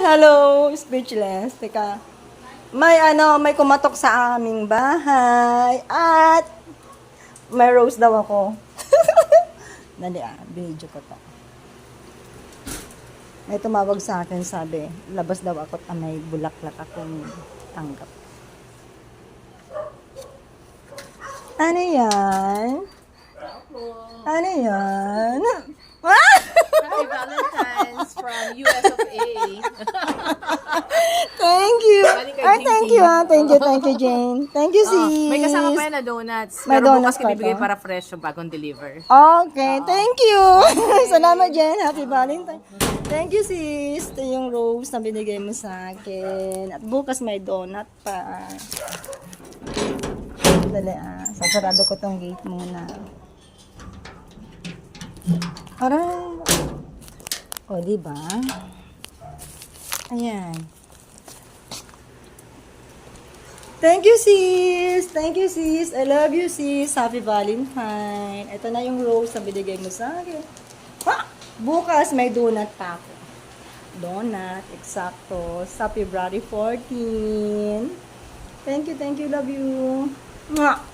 Hello, speechless. Teka. May kumatok sa aming bahay at may rose daw ako. Dali video ko to. May tumawag sa akin, sabi, labas daw ako at may bulaklak akong tanggap. Ano yan? Ano yan? Happy Valentine's from US of A. Thank you. Galing kay Ay, Jane. thank you, Thank you, Jane. Thank you, sis. May kasama pa yan na donuts. May Pero donuts bukas pa bibigay to? para fresh yung bagong deliver. Okay, thank you. Salamat, Jen. Happy Valentine. Thank you, sis. Ito yung rose na binigay mo sa akin. At bukas may donut pa. Dali, sasarado ko tong gate muna. Aray. O, diba? Ayan. Thank you, sis. Thank you, sis. I love you, sis. Happy Valentine. Ito na yung rose na binigay mo sa akin. Ha! Bukas may donut pa ako. Donut, eksakto. Sa February 14. Thank you, love you. Mwah!